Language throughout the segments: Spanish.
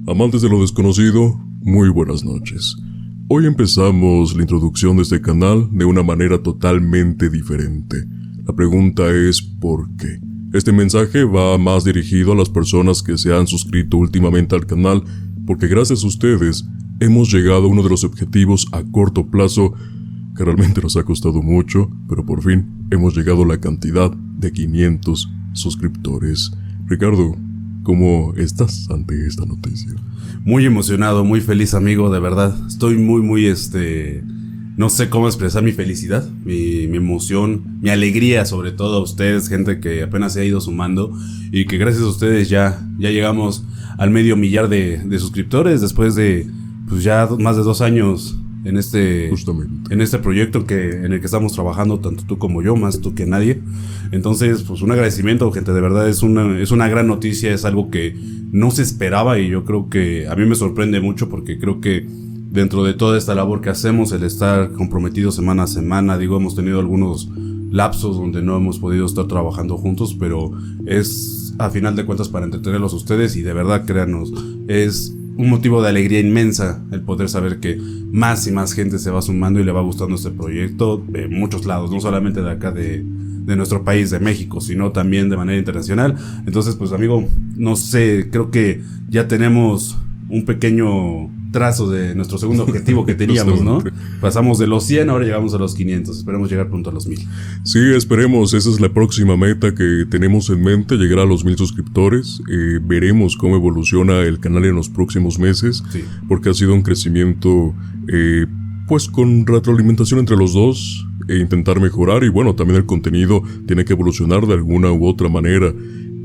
Amantes de lo desconocido, muy buenas noches. Hoy empezamos la introducción de este canal de una manera totalmente diferente. La pregunta es ¿por qué? Este mensaje va más dirigido a las personas que se han suscrito últimamente al canal, porque gracias a ustedes hemos llegado a uno de los objetivos a corto plazo que realmente nos ha costado mucho, pero por fin hemos llegado a la cantidad de 500 suscriptores. Ricardo, ¿cómo estás ante esta noticia? Muy emocionado, muy feliz, amigo, de verdad. Estoy muy, no sé cómo expresar mi felicidad, mi emoción, mi alegría, sobre todo a ustedes, gente que apenas se ha ido sumando y que gracias a ustedes ya llegamos al 500,000 de suscriptores después de pues ya más de 2 años en este proyecto en el que estamos trabajando tanto tú como yo, más tú que nadie. Entonces, pues un agradecimiento, gente, de verdad es una gran noticia, es algo que no se esperaba y yo creo que a mí me sorprende mucho porque creo que dentro de toda esta labor que hacemos, el estar comprometidos semana a semana, hemos tenido algunos lapsos donde no hemos podido estar trabajando juntos, pero es a final de cuentas para entretenerlos a ustedes y de verdad, créanos, es un motivo de alegría inmensa el poder saber que más y más gente se va sumando y le va gustando este proyecto de muchos lados, no solamente de acá de nuestro país, de México, sino también de manera internacional. Entonces, pues amigo, no sé, creo que ya tenemos un pequeño trazo de nuestro segundo objetivo que teníamos, ¿no? Pasamos de los 100, ahora llegamos a los 500, esperemos llegar pronto a los 1000. Sí, esperemos, esa es la próxima meta que tenemos en mente, llegar a los 1000 suscriptores. Veremos cómo evoluciona el canal en los próximos meses, sí, porque ha sido un crecimiento, pues con retroalimentación entre los dos, e intentar mejorar, y bueno, también el contenido tiene que evolucionar de alguna u otra manera.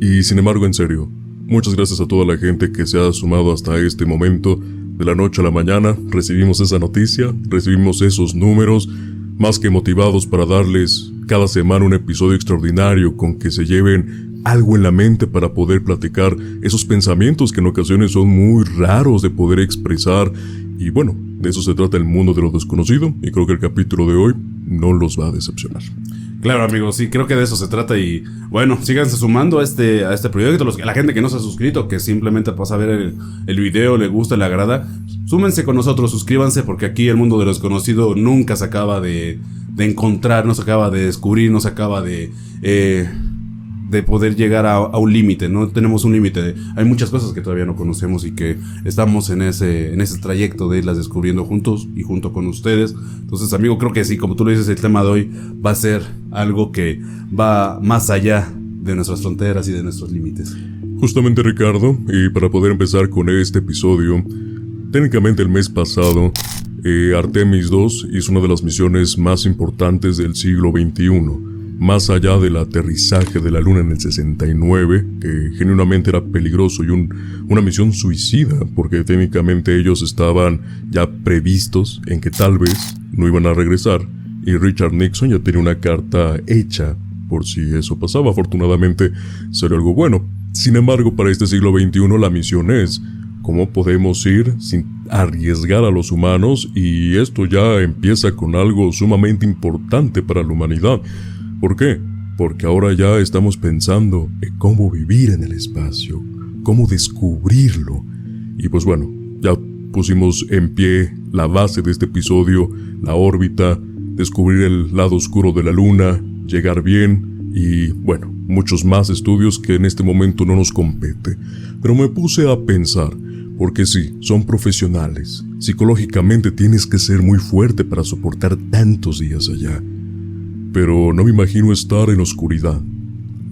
Y sin embargo, en serio, muchas gracias a toda la gente que se ha sumado hasta este momento. De la noche a la mañana recibimos esa noticia, recibimos esos números, más que motivados para darles cada semana un episodio extraordinario con que se lleven algo en la mente para poder platicar esos pensamientos que en ocasiones son muy raros de poder expresar. Y bueno, de eso se trata el mundo de lo desconocido, y creo que el capítulo de hoy no los va a decepcionar. Claro, amigos, sí, creo que de eso se trata y bueno, síganse sumando a este proyecto. La gente que no se ha suscrito, que simplemente pasa a ver el video, le gusta, le agrada, súmense con nosotros, suscríbanse, porque aquí el mundo de lo desconocido nunca se acaba de encontrar, no se acaba de descubrir, no se acaba de poder llegar a un límite, no tenemos un límite. Hay muchas cosas que todavía no conocemos y que estamos en ese trayecto de irlas descubriendo juntos y junto con ustedes. Entonces, amigo, creo que sí, como tú lo dices, el tema de hoy va a ser algo que va más allá de nuestras fronteras y de nuestros límites. Justamente, Ricardo, y para poder empezar con este episodio, técnicamente el mes pasado, Artemis II hizo una de las misiones más importantes del siglo XXI. Más allá del aterrizaje de la Luna en el 69, que genuinamente era peligroso y una misión suicida, porque técnicamente ellos estaban ya previstos en que tal vez no iban a regresar, y Richard Nixon ya tenía una carta hecha por si eso pasaba. Afortunadamente salió algo bueno. Sin embargo, para este siglo XXI la misión es ¿cómo podemos ir sin arriesgar a los humanos? Y esto ya empieza con algo sumamente importante para la humanidad. ¿Por qué? Porque ahora ya estamos pensando en cómo vivir en el espacio, cómo descubrirlo. Y pues bueno, ya pusimos en pie la base de este episodio, la órbita, descubrir el lado oscuro de la Luna, llegar bien y bueno, muchos más estudios que en este momento no nos compete. Pero me puse a pensar, porque sí, son profesionales. Psicológicamente tienes que ser muy fuerte para soportar tantos días allá. Pero no me imagino estar en oscuridad,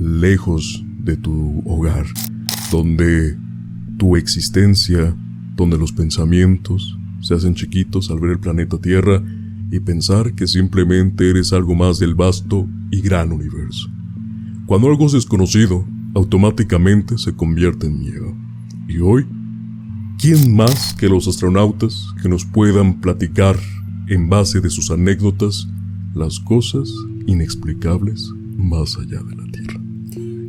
lejos de tu hogar, donde tu existencia, donde los pensamientos se hacen chiquitos al ver el planeta Tierra y pensar que simplemente eres algo más del vasto y gran universo. Cuando algo es desconocido, automáticamente se convierte en miedo. Y hoy, ¿quién más que los astronautas que nos puedan platicar en base de sus anécdotas las cosas inexplicables más allá de la Tierra?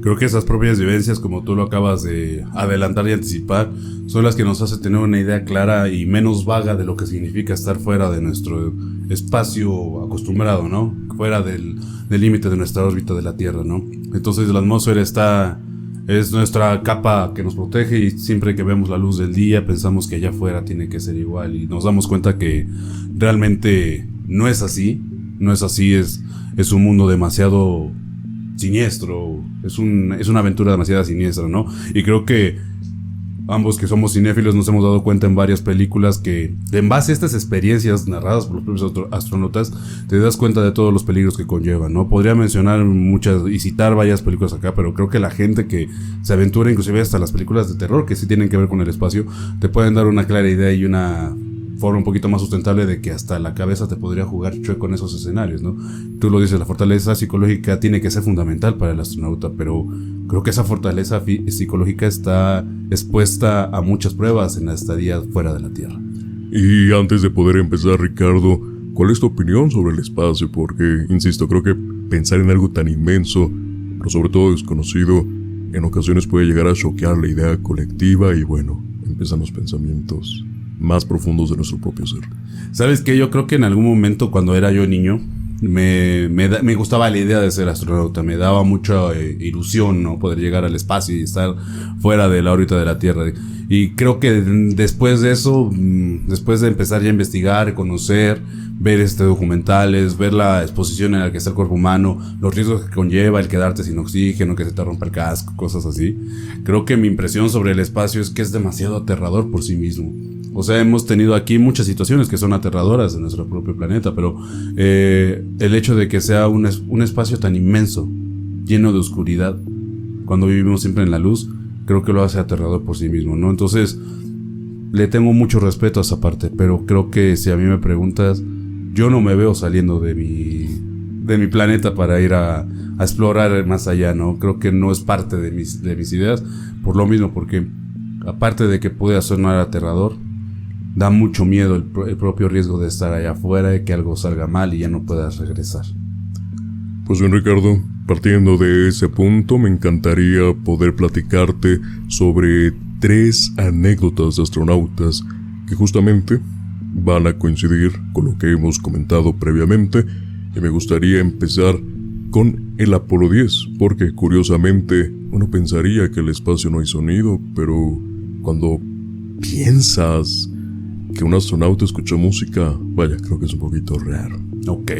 Creo que esas propias vivencias, como tú lo acabas de adelantar y anticipar, son las que nos hacen tener una idea clara y menos vaga de lo que significa estar fuera de nuestro espacio acostumbrado, ¿no? Fuera del límite de nuestra órbita de la Tierra, ¿no? Entonces la atmósfera está Es nuestra capa que nos protege y siempre que vemos la luz del día pensamos que allá afuera tiene que ser igual y nos damos cuenta que realmente no es así. No es así, es un mundo demasiado siniestro, es una aventura demasiado siniestra, ¿no? Y creo que ambos que somos cinéfilos nos hemos dado cuenta en varias películas que en base a estas experiencias narradas por los propios astronautas te das cuenta de todos los peligros que conllevan, ¿no? Podría mencionar muchas y citar varias películas acá, pero creo que la gente que se aventura inclusive hasta las películas de terror que sí tienen que ver con el espacio te pueden dar una clara idea y una forma un poquito más sustentable de que hasta la cabeza te podría jugar chueco en esos escenarios, ¿no? Tú lo dices, la fortaleza psicológica tiene que ser fundamental para el astronauta, pero creo que esa fortaleza psicológica está expuesta a muchas pruebas en la estadía fuera de la Tierra. Y antes de poder empezar, Ricardo, ¿cuál es tu opinión sobre el espacio? Porque, insisto, creo que pensar en algo tan inmenso, pero sobre todo desconocido, en ocasiones puede llegar a choquear la idea colectiva y bueno, empiezan los pensamientos más profundos de nuestro propio ser. ¿Sabes qué? Yo creo que en algún momento cuando era yo niño me gustaba la idea de ser astronauta, me daba mucha ilusión, ¿no? Poder llegar al espacio y estar fuera de la órbita de la Tierra. Y creo que después de eso, después de empezar ya a investigar, conocer, ver documentales, ver la exposición en la que está el cuerpo humano, los riesgos que conlleva el quedarte sin oxígeno, que se te rompa el casco, cosas así, creo que mi impresión sobre el espacio es que es demasiado aterrador por sí mismo. O sea, hemos tenido aquí muchas situaciones que son aterradoras en nuestro propio planeta, pero el hecho de que sea un espacio tan inmenso, lleno de oscuridad, cuando vivimos siempre en la luz, creo que lo hace aterrador por sí mismo, ¿no? Entonces, le tengo mucho respeto a esa parte, pero creo que si a mí me preguntas, yo no me veo saliendo de mi planeta para ir a explorar más allá, ¿no? Creo que no es parte de mis ideas, por lo mismo, porque aparte de que puede sonar aterrador, da mucho miedo el propio riesgo de estar allá afuera y que algo salga mal y ya no puedas regresar. Pues bien, Ricardo, partiendo de ese punto, me encantaría poder platicarte sobre 3 anécdotas de astronautas que justamente van a coincidir con lo que hemos comentado previamente, y me gustaría empezar con el Apolo 10, porque curiosamente uno pensaría que el espacio no hay sonido, pero cuando piensas que un astronauta escuchó música, vaya, creo que es un poquito raro. Ok.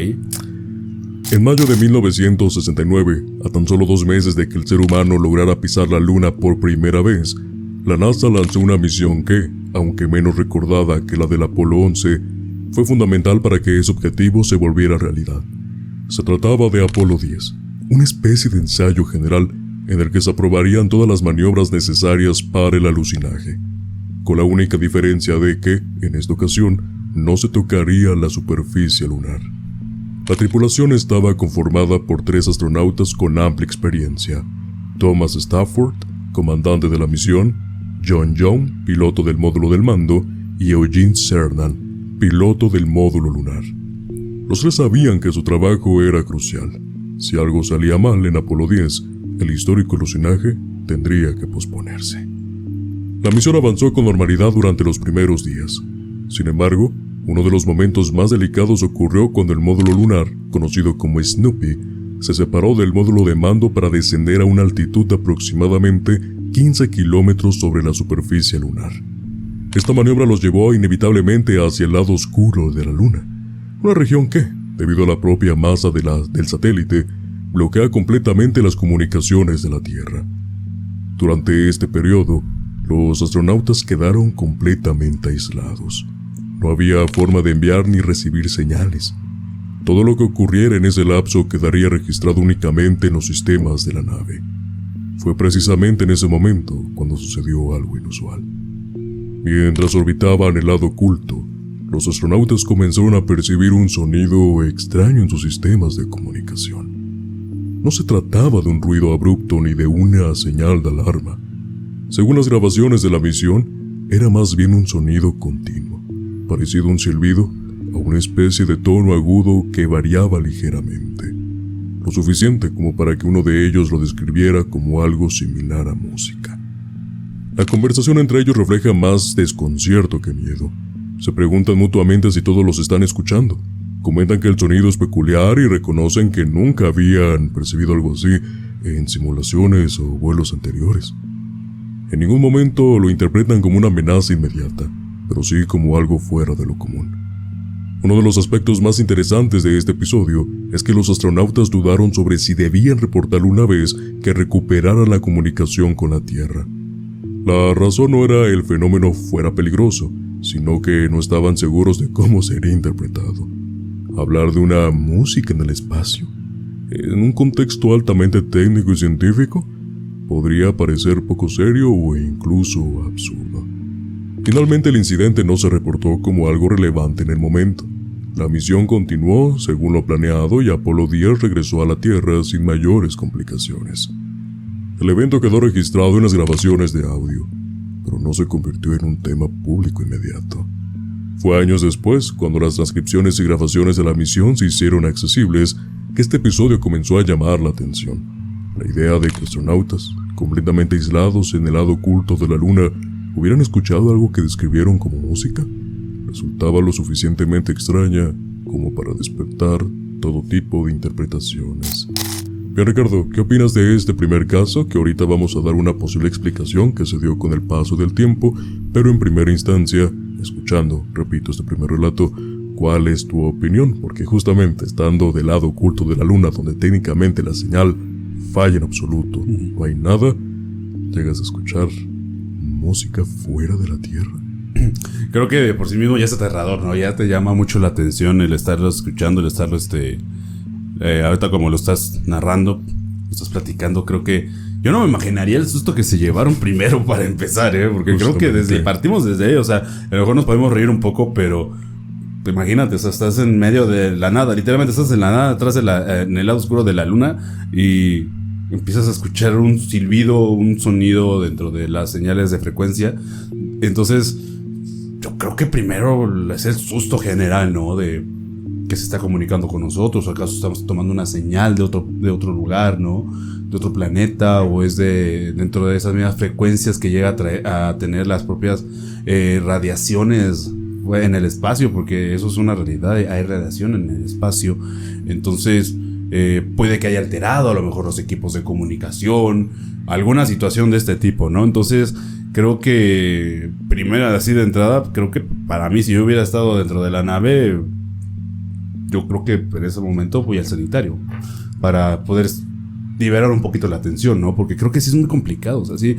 En mayo de 1969, a tan solo 2 meses de que el ser humano lograra pisar la Luna por primera vez, la NASA lanzó una misión que, aunque menos recordada que la del Apolo 11, fue fundamental para que ese objetivo se volviera realidad. Se trataba de Apolo 10, una especie de ensayo general en el que se aprobarían todas las maniobras necesarias para el alunizaje, con la única diferencia de que, en esta ocasión, no se tocaría la superficie lunar. La tripulación estaba conformada por 3 astronautas con amplia experiencia: Thomas Stafford, comandante de la misión; John Young, piloto del módulo del mando; y Eugene Cernan, piloto del módulo lunar. Los 3 sabían que su trabajo era crucial. Si algo salía mal en Apolo 10, el histórico alunizaje tendría que posponerse. La misión avanzó con normalidad durante los primeros días. Sin embargo, uno de los momentos más delicados ocurrió cuando el módulo lunar, conocido como Snoopy, se separó del módulo de mando para descender a una altitud de aproximadamente 15 kilómetros sobre la superficie lunar. Esta maniobra los llevó inevitablemente hacia el lado oscuro de la Luna, una región que, debido a la propia masa del satélite, bloquea completamente las comunicaciones de la Tierra. Durante este periodo, los astronautas quedaron completamente aislados. No había forma de enviar ni recibir señales. Todo lo que ocurriera en ese lapso quedaría registrado únicamente en los sistemas de la nave. Fue precisamente en ese momento cuando sucedió algo inusual. Mientras orbitaban en el lado oculto, los astronautas comenzaron a percibir un sonido extraño en sus sistemas de comunicación. No se trataba de un ruido abrupto ni de una señal de alarma. Según las grabaciones de la misión, era más bien un sonido continuo, parecido a un silbido, a una especie de tono agudo que variaba ligeramente, lo suficiente como para que uno de ellos lo describiera como algo similar a música. La conversación entre ellos refleja más desconcierto que miedo. Se preguntan mutuamente si todos los están escuchando. Comentan que el sonido es peculiar y reconocen que nunca habían percibido algo así, en simulaciones o vuelos anteriores. En ningún momento lo interpretan como una amenaza inmediata, pero sí como algo fuera de lo común. Uno de los aspectos más interesantes de este episodio es que los astronautas dudaron sobre si debían reportar una vez que recuperaran la comunicación con la Tierra. La razón no era el fenómeno fuera peligroso, sino que no estaban seguros de cómo sería interpretado. Hablar de una música en el espacio, en un contexto altamente técnico y científico, podría parecer poco serio o incluso absurdo. Finalmente el incidente no se reportó como algo relevante en el momento. La misión continuó según lo planeado y Apolo 10 regresó a la Tierra sin mayores complicaciones. El evento quedó registrado en las grabaciones de audio, pero no se convirtió en un tema público inmediato. Fue años después, cuando las transcripciones y grabaciones de la misión se hicieron accesibles, que este episodio comenzó a llamar la atención. La idea de que astronautas, completamente aislados en el lado oculto de la Luna, hubieran escuchado algo que describieron como música, resultaba lo suficientemente extraña como para despertar todo tipo de interpretaciones. Bien, Ricardo, ¿qué opinas de este primer caso? Que ahorita vamos a dar una posible explicación que se dio con el paso del tiempo, pero en primera instancia, escuchando, repito, este primer relato, ¿cuál es tu opinión? Porque justamente estando del lado oculto de la Luna, donde técnicamente la señal falla en absoluto, no hay nada, llegas a escuchar música fuera de la Tierra. Creo que de por sí mismo ya es aterrador, ¿no? Ya te llama mucho la atención el estarlo escuchando, el estarlo, ahorita como lo estás narrando, lo estás platicando, creo que yo no me imaginaría el susto que se llevaron primero para empezar, porque Justamente. creo que partimos desde ahí, o sea, a lo mejor nos podemos reír un poco, pero imagínate, o sea, estás en medio de la nada, literalmente estás en la nada, atrás en el lado oscuro de la Luna y empiezas a escuchar un silbido, un sonido dentro de las señales de frecuencia. Entonces, yo creo que primero es el susto general, ¿no? De que se está comunicando con nosotros, o acaso estamos tomando una señal de otro lugar, ¿no? De otro planeta, o es dentro de esas mismas frecuencias que llega a tener las propias radiaciones en el espacio, porque eso es una realidad, hay radiación en el espacio. Entonces puede que haya alterado a lo mejor los equipos de comunicación, alguna situación de este tipo, ¿no? Entonces creo que primero, así de entrada, creo que para mí, si yo hubiera estado dentro de la nave, yo creo que en ese momento voy al sanitario para poder liberar un poquito la tensión, ¿no? Porque creo que sí es muy complicado, o sea, sí,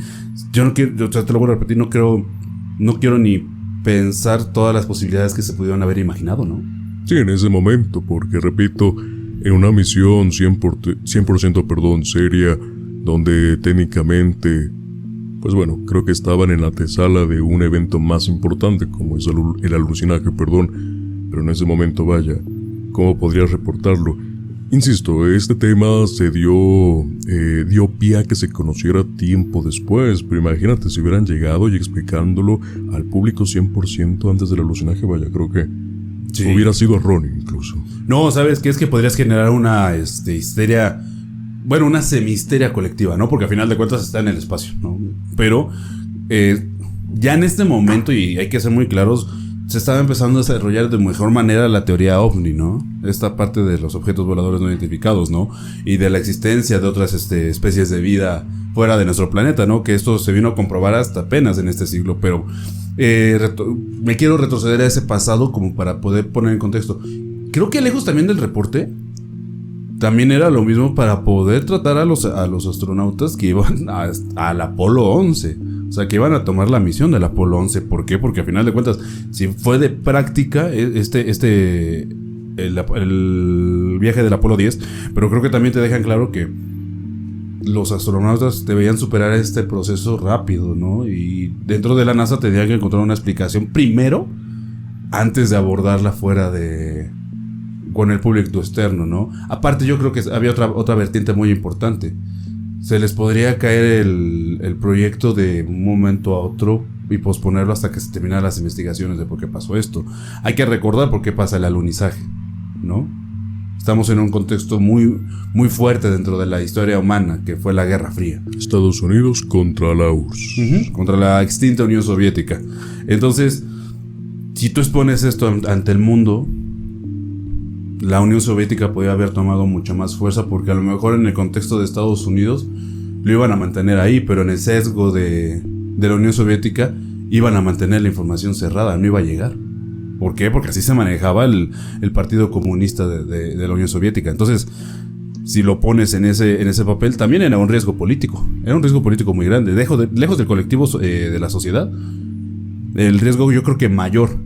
yo no quiero, te lo voy a repetir, no quiero ni pensar todas las posibilidades que se pudieron haber imaginado, ¿no? Sí, en ese momento, porque repito, en una misión 100% seria, donde técnicamente, pues bueno, creo que estaban en la antesala de un evento más importante como es el alucinaje, pero en ese momento, vaya, ¿cómo podrías reportarlo? Insisto, este tema se dio pie a que se conociera tiempo después, pero imagínate si hubieran llegado y explicándolo al público 100% antes del alucinaje, vaya, creo que sí hubiera sido erróneo incluso. No, ¿sabes qué? Es que podrías generar una histeria, bueno, una semi-histeria colectiva, ¿no? Porque al final de cuentas está en el espacio, ¿no? Pero ya en este momento, y hay que ser muy claros, se estaba empezando a desarrollar de mejor manera la teoría OVNI, ¿no? Esta parte de los objetos voladores no identificados, ¿no? Y de la existencia de otras especies de vida fuera de nuestro planeta, ¿no? Que esto se vino a comprobar hasta apenas en este siglo, pero me quiero retroceder a ese pasado como para poder poner en contexto. Creo que lejos también del reporte también era lo mismo para poder tratar a los astronautas que iban al Apolo 11. O sea, que iban a tomar la misión del Apolo 11. ¿Por qué? Porque al final de cuentas, si fue de práctica el viaje del Apolo 10, pero creo que también te dejan claro que los astronautas deberían superar este proceso rápido, ¿no? Y dentro de la NASA tenían que encontrar una explicación primero antes de abordarla fuera con el público externo, ¿no? Aparte, yo creo que había otra vertiente muy importante. Se les podría caer el proyecto de un momento a otro y posponerlo hasta que se terminaran las investigaciones de por qué pasó esto. Hay que recordar por qué pasa el alunizaje, ¿no? Estamos en un contexto muy, muy fuerte dentro de la historia humana, que fue la Guerra Fría. Estados Unidos contra la URSS. Contra la extinta Unión Soviética. Entonces, si tú expones esto ante el mundo, la Unión Soviética podía haber tomado mucha más fuerza, porque a lo mejor en el contexto de Estados Unidos lo iban a mantener ahí, pero en el sesgo de la Unión Soviética iban a mantener la información cerrada, no iba a llegar. ¿Por qué? Porque así se manejaba el Partido Comunista de la Unión Soviética. Entonces, si lo pones en ese papel, también era un riesgo político. Era un riesgo político muy grande. Lejos del colectivo de la sociedad, el riesgo yo creo que mayor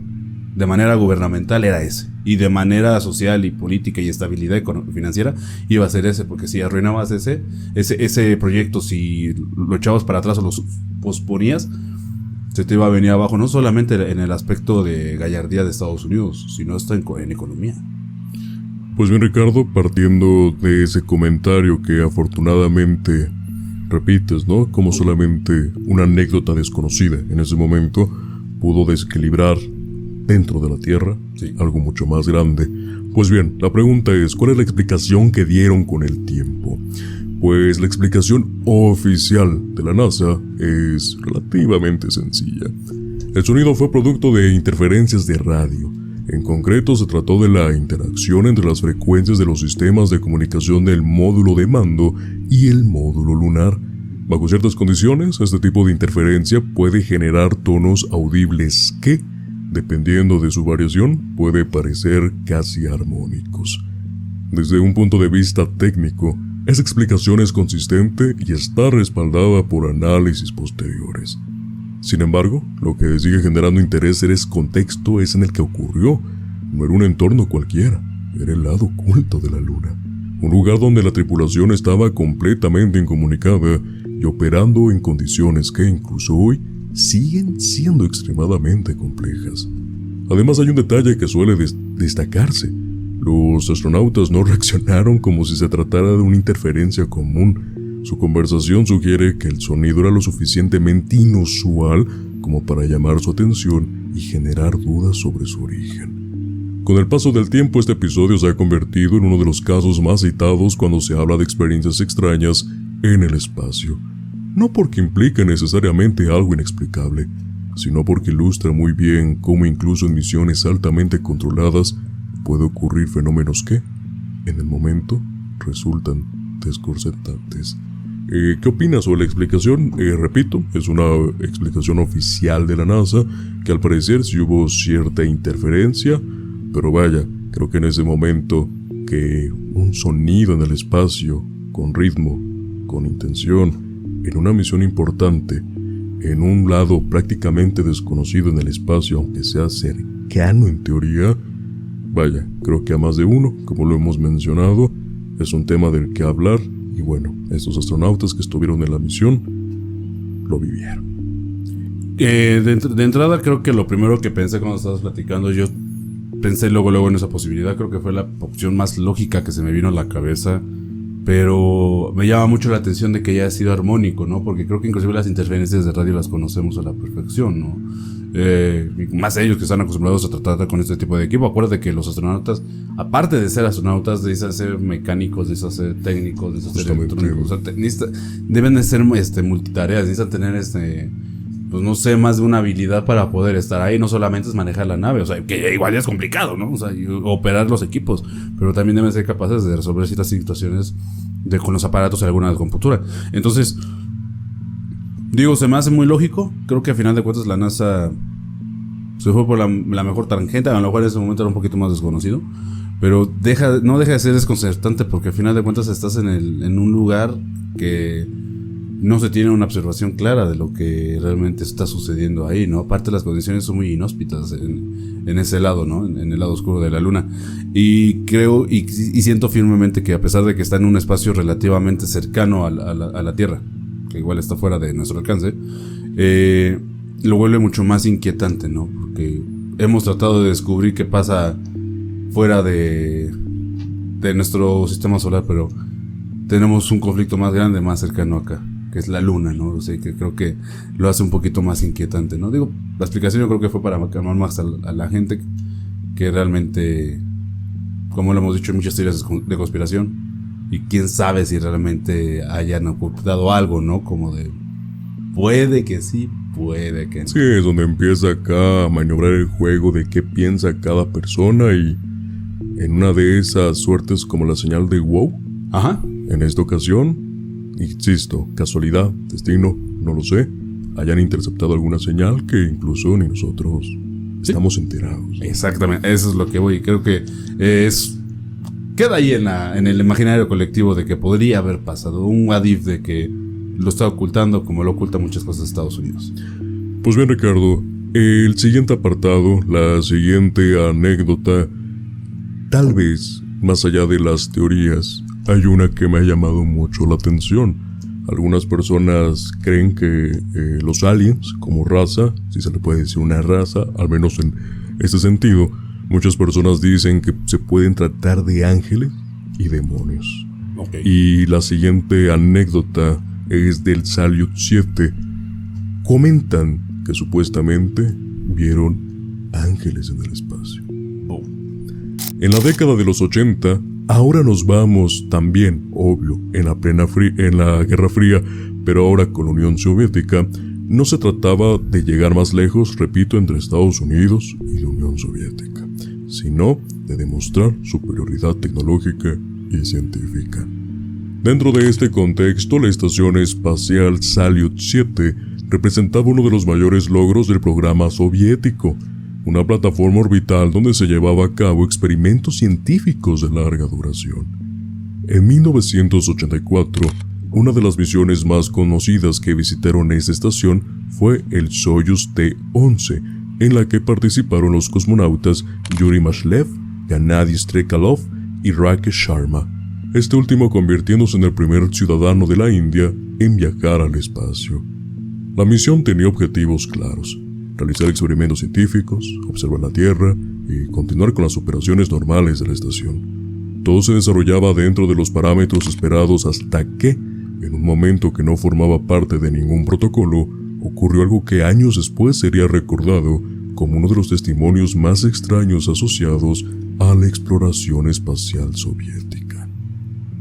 de manera gubernamental era ese. Y de manera social y política y estabilidad financiera iba a ser ese. Porque si arruinabas ese proyecto, si lo echabas para atrás o lo posponías, se te iba a venir abajo, no solamente en el aspecto de gallardía de Estados Unidos, sino hasta en economía. Pues bien, Ricardo, partiendo de ese comentario que afortunadamente repites, ¿no? Como solamente una anécdota desconocida en ese momento pudo desequilibrar dentro de la Tierra algo mucho más grande. Pues bien, la pregunta es, ¿cuál es la explicación que dieron con el tiempo? Pues la explicación oficial de la NASA es relativamente sencilla. El sonido fue producto de interferencias de radio. En concreto, se trató de la interacción entre las frecuencias de los sistemas de comunicación del módulo de mando y el módulo lunar. Bajo ciertas condiciones, este tipo de interferencia puede generar tonos audibles que, dependiendo de su variación, puede parecer casi armónicos. Desde un punto de vista técnico, esa explicación es consistente y está respaldada por análisis posteriores. Sin embargo, lo que sigue generando interés en ese contexto es en el que ocurrió. No era un entorno cualquiera, era el lado oculto de la Luna. Un lugar donde la tripulación estaba completamente incomunicada y operando en condiciones que incluso hoy siguen siendo extremadamente complejas. Además, hay un detalle que suele destacarse. Los astronautas no reaccionaron como si se tratara de una interferencia común. Su conversación sugiere que el sonido era lo suficientemente inusual como para llamar su atención y generar dudas sobre su origen. Con el paso del tiempo, este episodio se ha convertido en uno de los casos más citados cuando se habla de experiencias extrañas en el espacio. No porque implique necesariamente algo inexplicable, sino porque ilustra muy bien cómo incluso en misiones altamente controladas puede ocurrir fenómenos que, en el momento, resultan desconcertantes. ¿Qué opinas sobre la explicación? Repito, es una explicación oficial de la NASA, que al parecer sí hubo cierta interferencia, pero vaya, creo que en ese momento que un sonido en el espacio, con ritmo, con intención, en una misión importante, en un lado prácticamente desconocido en el espacio, aunque sea cercano en teoría, vaya, creo que a más de uno, como lo hemos mencionado, es un tema del que hablar. Y bueno, estos astronautas que estuvieron en la misión lo vivieron. De entrada, creo que lo primero que pensé cuando estabas platicando, yo pensé luego en esa posibilidad. Creo que fue la opción más lógica que se me vino a la cabeza. Pero me llama mucho la atención de que haya sido armónico, ¿no? Porque creo que inclusive las interferencias de radio las conocemos a la perfección, ¿no? Más ellos que están acostumbrados a tratar con este tipo de equipo. Acuérdate que los astronautas, aparte de ser astronautas, necesitan ser mecánicos, necesitan ser técnicos, necesitan ser electrónicos. O sea, deben de ser multitareas, necesitan tener pues no sé, más de una habilidad para poder estar ahí. No solamente es manejar la nave, o sea, que igual ya es complicado, ¿no? O sea, operar los equipos, pero también deben ser capaces de resolver ciertas situaciones con los aparatos y alguna computadora. Entonces, digo, se me hace muy lógico. Creo que a final de cuentas la NASA se fue por la mejor tangente. A lo mejor en ese momento era un poquito más desconocido, pero no deja de ser desconcertante, porque a final de cuentas estás en un lugar que no se tiene una observación clara de lo que realmente está sucediendo ahí, ¿no? Aparte, las condiciones son muy inhóspitas en ese lado, ¿no? En el lado oscuro de la Luna. Y creo y siento firmemente que, a pesar de que está en un espacio relativamente cercano a la Tierra, que igual está fuera de nuestro alcance, lo vuelve mucho más inquietante, ¿no? Porque hemos tratado de descubrir qué pasa fuera de nuestro sistema solar, pero tenemos un conflicto más grande, más cercano acá, que es la Luna, ¿no? O sea, que creo que lo hace un poquito más inquietante, ¿no? Digo, la explicación yo creo que fue para calmar más a la gente que realmente, como lo hemos dicho, hay muchas teorías de conspiración, y quién sabe si realmente hayan ocultado algo, ¿no? Como de, puede que sí, puede que no. Sí, es donde empieza acá a maniobrar el juego de qué piensa cada persona, y en una de esas suertes como la señal de wow. Ajá. En esta ocasión, insisto, casualidad, destino, no lo sé, hayan interceptado alguna señal que incluso ni nosotros estamos enterados. Exactamente, eso es lo que voy. Creo que queda ahí en el imaginario colectivo de que podría haber pasado un what if de que lo está ocultando como lo oculta muchas cosas de Estados Unidos. Pues bien, Ricardo, el siguiente apartado, la siguiente anécdota, tal vez, más allá de las teorías, hay una que me ha llamado mucho la atención. Algunas personas creen que los aliens, como raza, si se le puede decir una raza, al menos en este sentido, muchas personas dicen que se pueden tratar de ángeles y demonios. Okay. Y la siguiente anécdota es del Salyut 7. Comentan que supuestamente vieron ángeles en el espacio. Oh. En la década de los 80, ahora nos vamos también, obvio, en la Guerra Fría, pero ahora con la Unión Soviética, no se trataba de llegar más lejos, repito, entre Estados Unidos y la Unión Soviética, sino de demostrar superioridad tecnológica y científica. Dentro de este contexto, la estación espacial Salyut 7 representaba uno de los mayores logros del programa soviético, una plataforma orbital donde se llevaba a cabo experimentos científicos de larga duración. En 1984, una de las misiones más conocidas que visitaron esta estación fue el Soyuz T-11, en la que participaron los cosmonautas Yuri Mashlev, Gennady Strekalov y Rakesh Sharma, este último convirtiéndose en el primer ciudadano de la India en viajar al espacio. La misión tenía objetivos claros: realizar experimentos científicos, observar la Tierra y continuar con las operaciones normales de la estación. Todo se desarrollaba dentro de los parámetros esperados hasta que, en un momento que no formaba parte de ningún protocolo, ocurrió algo que años después sería recordado como uno de los testimonios más extraños asociados a la exploración espacial soviética.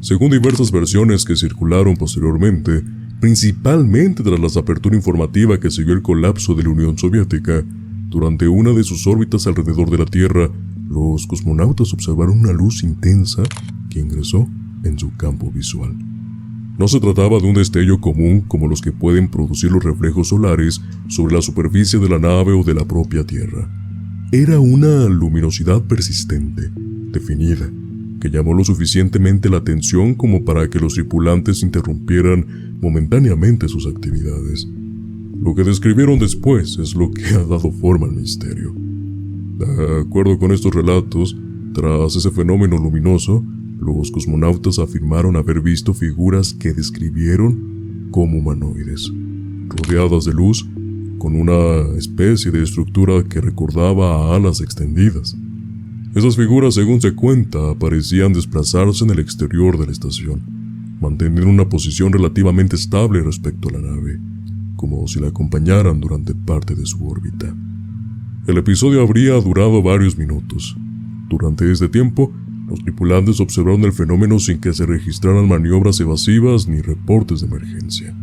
Según diversas versiones que circularon posteriormente, principalmente tras la apertura informativa que siguió el colapso de la Unión Soviética, durante una de sus órbitas alrededor de la Tierra, los cosmonautas observaron una luz intensa que ingresó en su campo visual. No se trataba de un destello común como los que pueden producir los reflejos solares sobre la superficie de la nave o de la propia Tierra. Era una luminosidad persistente, definida, que llamó lo suficientemente la atención como para que los tripulantes interrumpieran momentáneamente sus actividades. Lo que describieron después es lo que ha dado forma al misterio. De acuerdo con estos relatos, tras ese fenómeno luminoso, los cosmonautas afirmaron haber visto figuras que describieron como humanoides, rodeadas de luz, con una especie de estructura que recordaba a alas extendidas. Esas figuras, según se cuenta, parecían desplazarse en el exterior de la estación, manteniendo una posición relativamente estable respecto a la nave, como si la acompañaran durante parte de su órbita. El episodio habría durado varios minutos. Durante este tiempo, los tripulantes observaron el fenómeno sin que se registraran maniobras evasivas ni reportes de emergencia.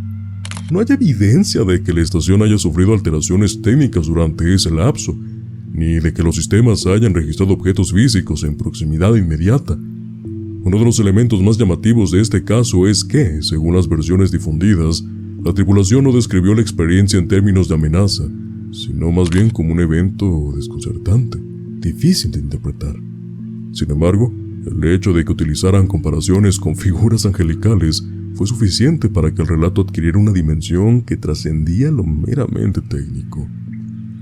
No hay evidencia de que la estación haya sufrido alteraciones técnicas durante ese lapso, ni de que los sistemas hayan registrado objetos físicos en proximidad inmediata. Uno de los elementos más llamativos de este caso es que, según las versiones difundidas, la tripulación no describió la experiencia en términos de amenaza, sino más bien como un evento desconcertante, difícil de interpretar. Sin embargo, el hecho de que utilizaran comparaciones con figuras angelicales fue suficiente para que el relato adquiriera una dimensión que trascendía lo meramente técnico.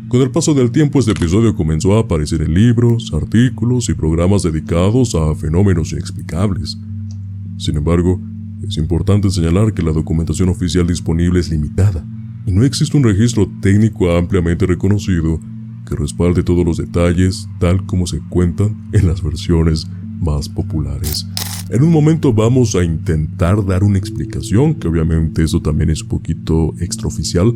Con el paso del tiempo, este episodio comenzó a aparecer en libros, artículos y programas dedicados a fenómenos inexplicables. Sin embargo, es importante señalar que la documentación oficial disponible es limitada, y no existe un registro técnico ampliamente reconocido que respalde todos los detalles tal como se cuentan en las versiones más populares. En un momento vamos a intentar dar una explicación, que obviamente eso también es un poquito extraoficial.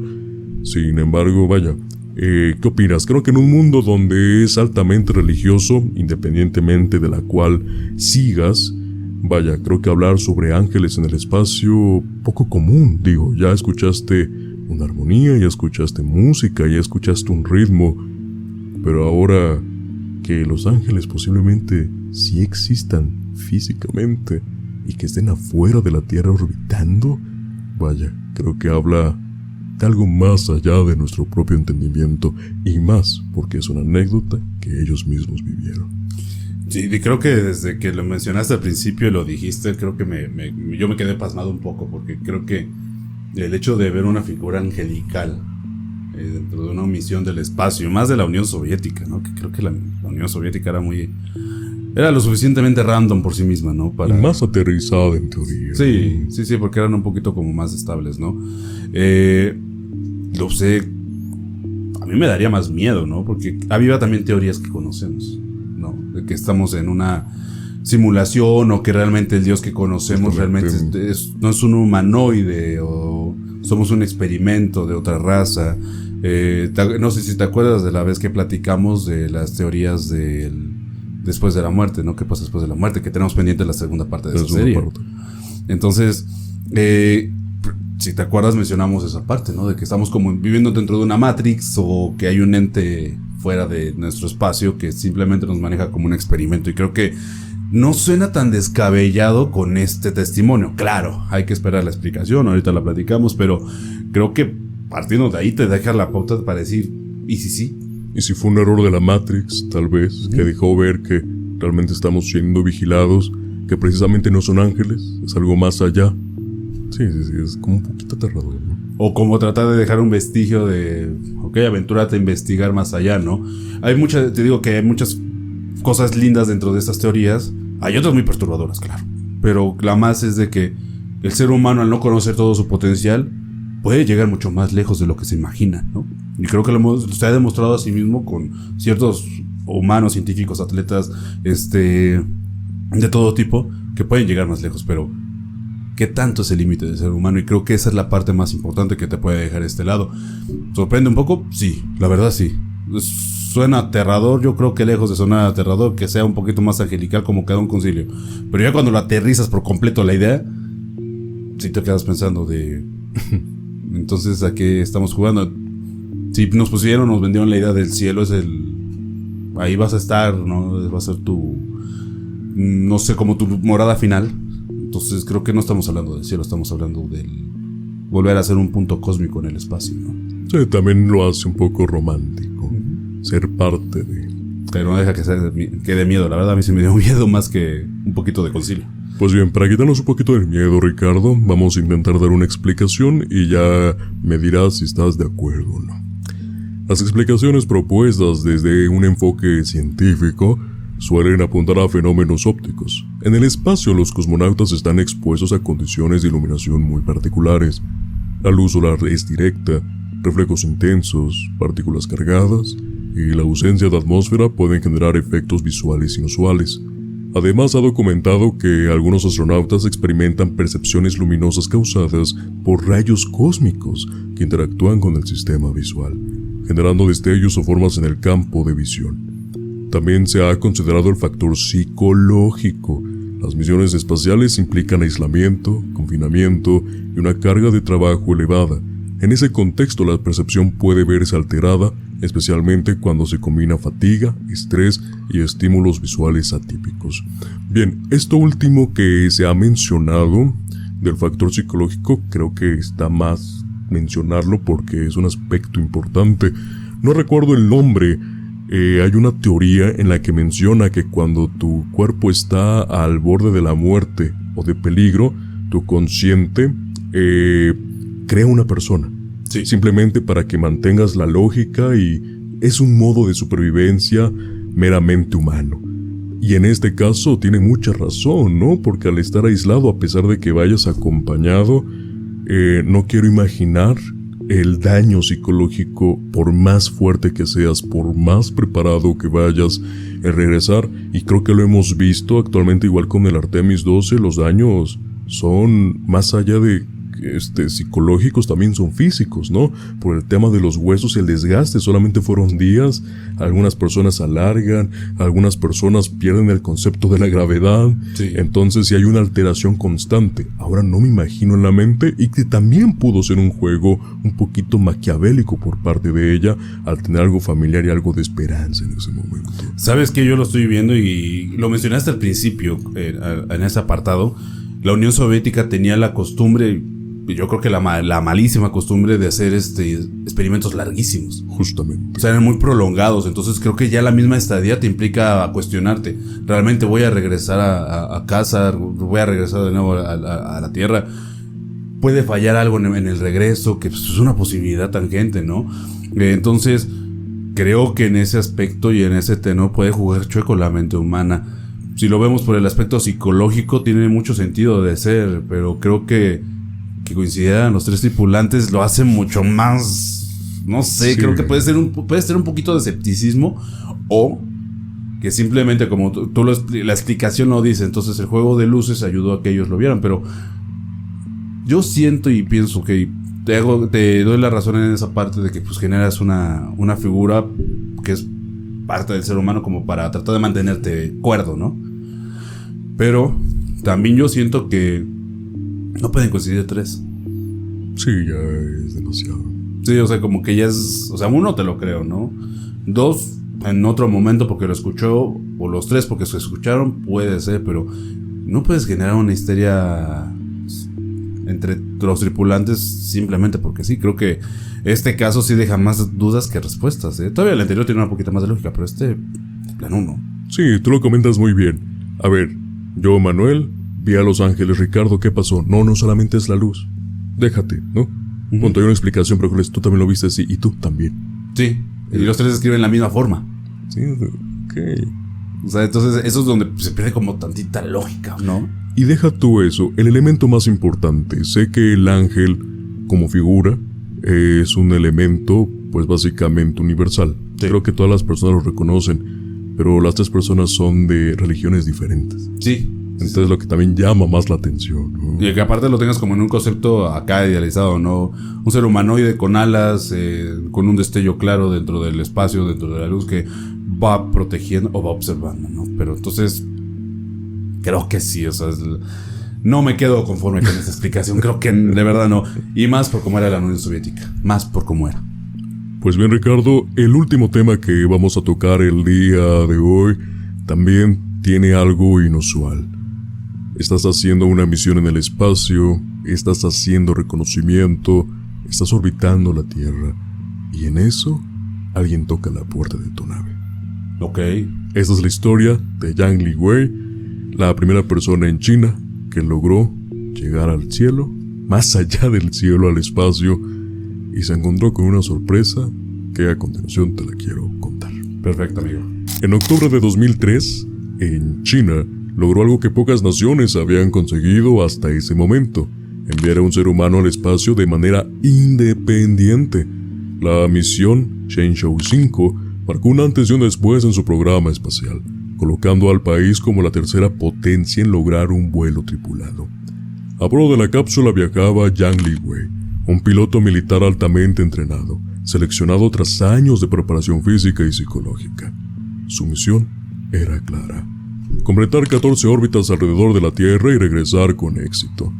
Sin embargo, vaya, ¿qué opinas? Creo que en un mundo donde es altamente religioso, independientemente de la cual sigas, vaya, creo que hablar sobre ángeles en el espacio, poco común. Digo, ya escuchaste una armonía, ya escuchaste música, ya escuchaste un ritmo, pero ahora, que los ángeles posiblemente sí existan físicamente y que estén afuera de la Tierra orbitando, vaya, creo que habla de algo más allá de nuestro propio entendimiento, y más porque es una anécdota que ellos mismos vivieron. Sí, y creo que desde que lo mencionaste al principio y lo dijiste, creo que yo me quedé pasmado un poco, porque creo que el hecho de ver una figura angelical dentro de una misión del espacio, más de la Unión Soviética, ¿no? Que creo que la Unión Soviética era lo suficientemente random por sí misma, ¿no? Y más aterrizada en teoría. Sí, porque eran un poquito como más estables, ¿no? Lo sé, a mí me daría más miedo, ¿no? Porque había también teorías que conocemos, ¿no? De que estamos en una simulación, o que realmente el Dios que conocemos realmente no es un humanoide, o somos un experimento de otra raza. No sé si te acuerdas de la vez que platicamos de las teorías después de la muerte, ¿no? ¿Qué pasa después de la muerte? Que tenemos pendiente la segunda parte de esa serie. Entonces, si te acuerdas, mencionamos esa parte, ¿no? De que estamos como viviendo dentro de una Matrix, o que hay un ente fuera de nuestro espacio que simplemente nos maneja como un experimento. Y creo que no suena tan descabellado con este testimonio. Claro, hay que esperar la explicación, ahorita la platicamos, pero creo que partiendo de ahí te deja la pauta para decir, ¿y si sí? ¿Y si fue un error de la Matrix, tal vez, que dejó ver que realmente estamos siendo vigilados, que precisamente no son ángeles, es algo más allá? Sí, es como un poquito aterrador, ¿no? O como tratar de dejar un vestigio de, ok, aventúrate a investigar más allá, ¿no? Te digo que hay muchas cosas lindas dentro de estas teorías, hay otras muy perturbadoras, claro, pero la más es de que el ser humano, al no conocer todo su potencial, puede llegar mucho más lejos de lo que se imagina, ¿no? Y creo que se ha demostrado a sí mismo con ciertos humanos, científicos, atletas, de todo tipo, que pueden llegar más lejos, pero ¿qué tanto es el límite del ser humano? Y creo que esa es la parte más importante que te puede dejar este lado. ¿Sorprende un poco? Sí, la verdad sí. Suena aterrador, yo creo que lejos de sonar aterrador, que sea un poquito más angelical como cada un concilio. Pero ya cuando lo aterrizas por completo la idea, sí te quedas pensando de... Entonces, ¿a qué estamos jugando? Si nos vendieron la idea del cielo, ahí vas a estar, ¿no? Va a ser no sé, como tu morada final. Entonces creo que no estamos hablando del cielo, estamos hablando del volver a ser un punto cósmico en el espacio, ¿no? Sí, también lo hace un poco romántico, ser parte de... Pero no deja que dé miedo, la verdad a mí sí me dio miedo más que un poquito de concilio. Pues bien, para quitarnos un poquito del miedo, Ricardo, vamos a intentar dar una explicación y ya me dirás si estás de acuerdo o no. Las explicaciones propuestas desde un enfoque científico suelen apuntar a fenómenos ópticos. En el espacio, los cosmonautas están expuestos a condiciones de iluminación muy particulares. La luz solar es directa, reflejos intensos, partículas cargadas y la ausencia de atmósfera pueden generar efectos visuales inusuales. Además, ha documentado que algunos astronautas experimentan percepciones luminosas causadas por rayos cósmicos que interactúan con el sistema visual, generando destellos o formas en el campo de visión. También se ha considerado el factor psicológico. Las misiones espaciales implican aislamiento, confinamiento y una carga de trabajo elevada. En ese contexto, la percepción puede verse alterada, especialmente cuando se combina fatiga, estrés y estímulos visuales atípicos. Bien, esto último que se ha mencionado del factor psicológico, creo que está más mencionarlo porque es un aspecto importante. No recuerdo el nombre. Hay una teoría en la que menciona que cuando tu cuerpo está al borde de la muerte o de peligro, tu consciente crea una persona. Sí. Simplemente para que mantengas la lógica, y es un modo de supervivencia meramente humano. Y en este caso tiene mucha razón, ¿no? Porque al estar aislado, a pesar de que vayas acompañado, no quiero imaginar el daño psicológico, por más fuerte que seas, por más preparado que vayas en regresar. Y creo que lo hemos visto actualmente igual con el Artemis 12, los daños son más allá de psicológicos también son físicos, ¿no? Por el tema de los huesos y el desgaste, solamente fueron días, algunas personas alargan, algunas personas pierden el concepto de la gravedad, Sí. Entonces sí hay una alteración constante. Ahora no me imagino en la mente, y que también pudo ser un juego un poquito maquiavélico por parte de ella, al tener algo familiar y algo de esperanza en ese momento. Sabes que yo lo estoy viendo y lo mencionaste al principio, en ese apartado. La Unión Soviética tenía la costumbre, yo creo que la malísima costumbre de hacer experimentos larguísimos. Justamente. O sea, eran muy prolongados. Entonces creo que ya la misma estadía te implica a cuestionarte. ¿Realmente voy a regresar a casa? ¿Voy a regresar de nuevo a la tierra? ¿Puede fallar algo en el regreso? Que pues, es una posibilidad tangente, ¿no? Entonces creo que en ese aspecto y en ese tenor puede jugar chueco la mente humana. Si lo vemos por el aspecto psicológico, tiene mucho sentido de ser, pero creo que coincidan los tres tripulantes lo hace mucho más, no sé, Sí. creo que puede ser un poquito de escepticismo, o que simplemente como la explicación lo dice, entonces el juego de luces ayudó a que ellos lo vieran, pero yo siento y pienso que te doy la razón en esa parte de que pues generas una figura que es parte del ser humano como para tratar de mantenerte cuerdo, ¿no? Pero también yo siento que no pueden coincidir tres. Sí, ya es demasiado. Sí, o sea, como que ya es... O sea, uno te lo creo, ¿no? Dos, en otro momento porque lo escuchó, o los tres porque se escucharon, puede ser, pero no puedes generar una histeria entre los tripulantes simplemente porque sí. Creo que este caso sí deja más dudas que respuestas, ¿eh? Todavía el anterior tiene una poquita más de lógica, pero de plano no. Sí, tú lo comentas muy bien. A ver, yo, Manuel, vi a Los Ángeles. Ricardo, ¿qué pasó? No solamente es la luz. Déjate, ¿no? Punto, hay una explicación, pero tú también lo viste así, y tú también. Sí, y los tres escriben la misma forma. Sí, ok. O sea, entonces eso es donde se pierde como tantita lógica, ¿no? Y deja tú eso, el elemento más importante. Sé que el ángel, como figura, es un elemento, pues básicamente universal. Sí. Creo que todas las personas lo reconocen, pero las tres personas son de religiones diferentes. Sí. Entonces lo que también llama más la atención, ¿no? Y que aparte lo tengas como en un concepto acá idealizado, ¿no? Un ser humanoide con alas, con un destello claro dentro del espacio, dentro de la luz, que va protegiendo o va observando, ¿no? Pero entonces, creo que sí, o sea, no me quedo conforme con esa explicación, creo que de verdad no. Y más por cómo era la Unión Soviética, más por cómo era. Pues bien, Ricardo, el último tema que vamos a tocar el día de hoy también tiene algo inusual. Estás haciendo una misión en el espacio, estás haciendo reconocimiento, estás orbitando la Tierra, y en eso alguien toca la puerta de tu nave. Ok. Esta es la historia de Yang Liwei, la primera persona en China que logró llegar al cielo, más allá del cielo, al espacio, y se encontró con una sorpresa que a continuación te la quiero contar. Perfecto, amigo. En octubre de 2003, en China, logró algo que pocas naciones habían conseguido hasta ese momento: enviar a un ser humano al espacio de manera independiente. La misión Shenzhou 5 marcó un antes y un después en su programa espacial, colocando al país como la tercera potencia en lograr un vuelo tripulado. A bordo de la cápsula viajaba Yang Liwei, un piloto militar altamente entrenado, seleccionado tras años de preparación física y psicológica. Su misión era clara: completar 14 órbitas alrededor de la Tierra y regresar con éxito.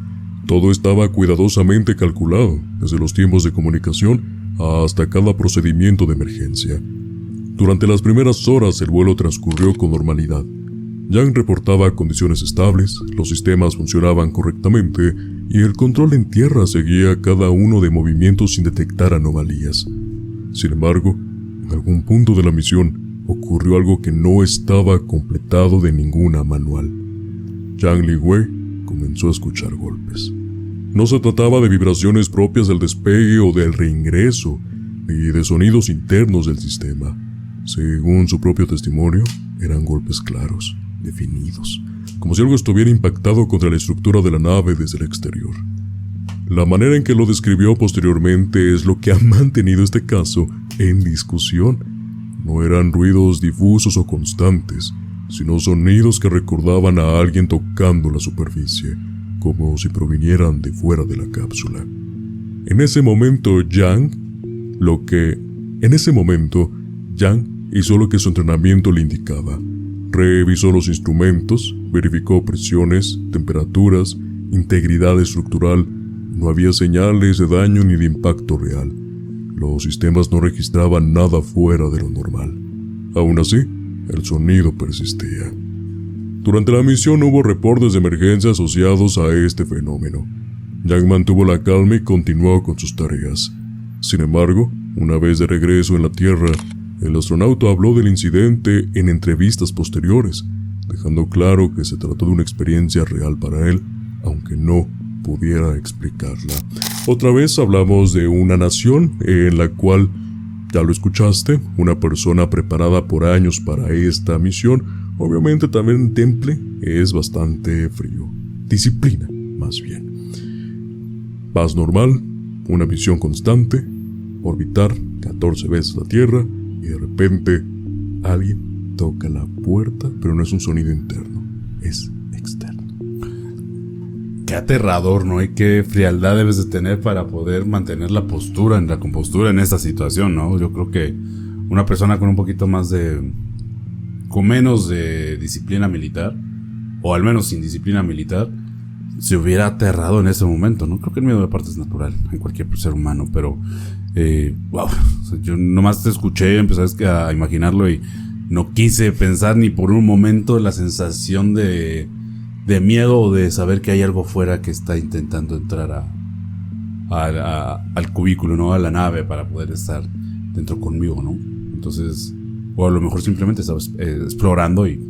Todo estaba cuidadosamente calculado, desde los tiempos de comunicación hasta cada procedimiento de emergencia. Durante las primeras horas el vuelo transcurrió con normalidad. Yang reportaba condiciones estables, los sistemas funcionaban correctamente y el control en tierra seguía cada uno de movimientos sin detectar anomalías. Sin embargo, en algún punto de la misión ocurrió algo que no estaba completado de ninguna manual. Yang Liwei comenzó a escuchar golpes. No se trataba de vibraciones propias del despegue o del reingreso, ni de sonidos internos del sistema. Según su propio testimonio, eran golpes claros, definidos, como si algo estuviera impactado contra la estructura de la nave desde el exterior. La manera en que lo describió posteriormente es lo que ha mantenido este caso en discusión. No eran ruidos difusos o constantes, sino sonidos que recordaban a alguien tocando la superficie. como si provinieran de fuera de la cápsula. En ese momento, Yang hizo lo que su entrenamiento le indicaba. Revisó los instrumentos, verificó presiones, temperaturas, integridad estructural. No había señales de daño ni de impacto real. Los sistemas no registraban nada fuera de lo normal. Aún así, el sonido persistía. Durante la misión hubo reportes de emergencia asociados a este fenómeno. Yang mantuvo la calma y continuó con sus tareas. Sin embargo, una vez de regreso en la Tierra, el astronauta habló del incidente en entrevistas posteriores, dejando claro que se trató de una experiencia real para él, aunque no pudiera explicarla. Otra vez hablamos de una nación en la cual, ya lo escuchaste, una persona preparada por años para esta misión. Obviamente también el temple es bastante frío. Disciplina, más bien. Paz normal, una misión constante, orbitar 14 veces la Tierra y de repente alguien toca la puerta, pero no es un sonido interno, es externo. Qué aterrador, ¿no? Y qué frialdad debes de tener para poder mantener la compostura en esta situación, ¿no? Yo creo que una persona con un poquito más con menos de disciplina militar, o al menos sin disciplina militar, se hubiera aterrado en ese momento, ¿no? Creo que el miedo de parte es natural en cualquier ser humano, pero wow, o sea, yo nomás te escuché, empecé a imaginarlo y no quise pensar ni por un momento la sensación de miedo o de saber que hay algo fuera que está intentando entrar al cubículo, ¿no? A la nave para poder estar dentro conmigo, ¿no? Entonces, o a lo mejor simplemente estaba explorando y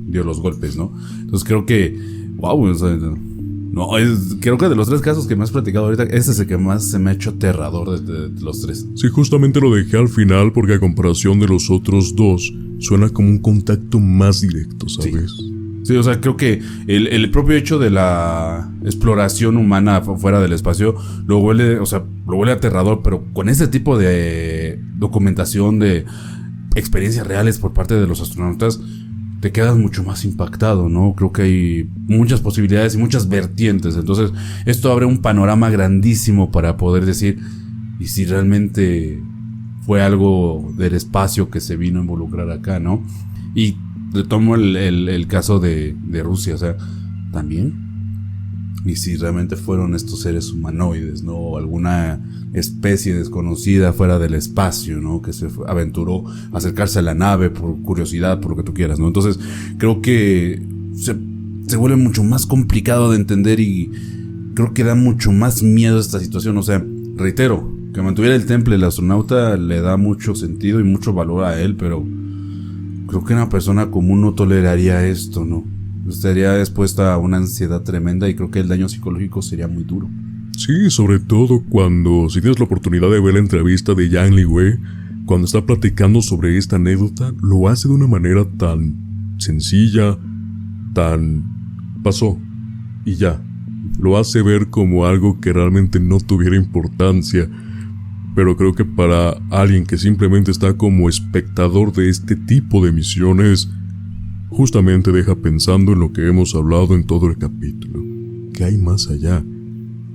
dio los golpes, ¿no? Entonces creo que, wow, o sea, no, creo que de los 3 casos que me has platicado ahorita, ese es el que más se me ha hecho aterrador de los 3. Sí, justamente lo dejé al final porque a comparación de los otros 2, suena como un contacto más directo, ¿sabes? Sí, o sea, creo que el propio hecho de la exploración humana fuera del espacio lo vuelve aterrador, pero con ese tipo de documentación, de experiencias reales por parte de los astronautas, te quedas mucho más impactado, ¿no? Creo que hay muchas posibilidades y muchas vertientes. Entonces, esto abre un panorama grandísimo para poder decir, ¿y si realmente fue algo del espacio que se vino a involucrar acá, ¿no? Y retomo el caso de Rusia, o sea, también. ¿Y si realmente fueron estos seres humanoides, ¿no? O alguna especie desconocida fuera del espacio, ¿no? Que se aventuró a acercarse a la nave por curiosidad, por lo que tú quieras, ¿no? Entonces, creo que se vuelve mucho más complicado de entender y creo que da mucho más miedo esta situación. O sea, reitero, que mantuviera el temple el astronauta le da mucho sentido y mucho valor a él, pero creo que una persona común no toleraría esto, ¿no? Estaría expuesta a una ansiedad tremenda y creo que el daño psicológico sería muy duro. Sí, sobre todo si tienes la oportunidad de ver la entrevista de Yang Liwei, cuando está platicando sobre esta anécdota, lo hace de una manera tan sencilla, pasó y ya. Lo hace ver como algo que realmente no tuviera importancia, pero creo que para alguien que simplemente está como espectador de este tipo de misiones, justamente deja pensando en lo que hemos hablado en todo el capítulo. ¿Qué hay más allá?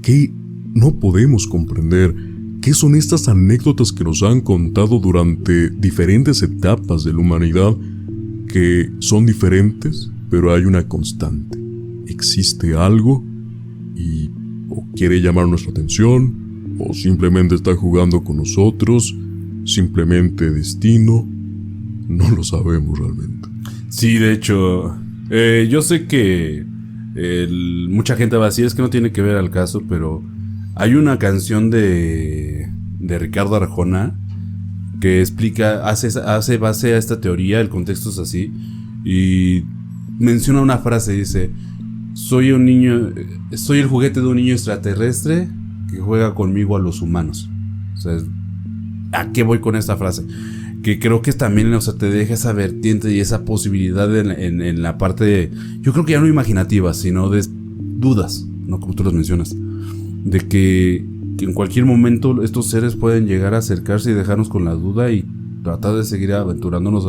¿Qué no podemos comprender? ¿Qué son estas anécdotas que nos han contado durante diferentes etapas de la humanidad que son diferentes, pero hay una constante? Existe algo y o quiere llamar nuestra atención, o simplemente está jugando con nosotros, simplemente destino, no lo sabemos realmente. Sí, de hecho, yo sé que mucha gente va a decir, es que no tiene que ver al caso, pero hay una canción de Ricardo Arjona que explica, hace base a esta teoría, el contexto es así, y menciona una frase, dice, soy el juguete de un niño extraterrestre que juega conmigo a los humanos. O sea, ¿a qué voy con esta frase? Que creo que también, o sea, te deja esa vertiente y esa posibilidad en la parte de, yo creo que ya no imaginativa, sino de dudas, ¿no? Como tú los mencionas, de que en cualquier momento estos seres pueden llegar a acercarse y dejarnos con la duda y tratar de seguir aventurándonos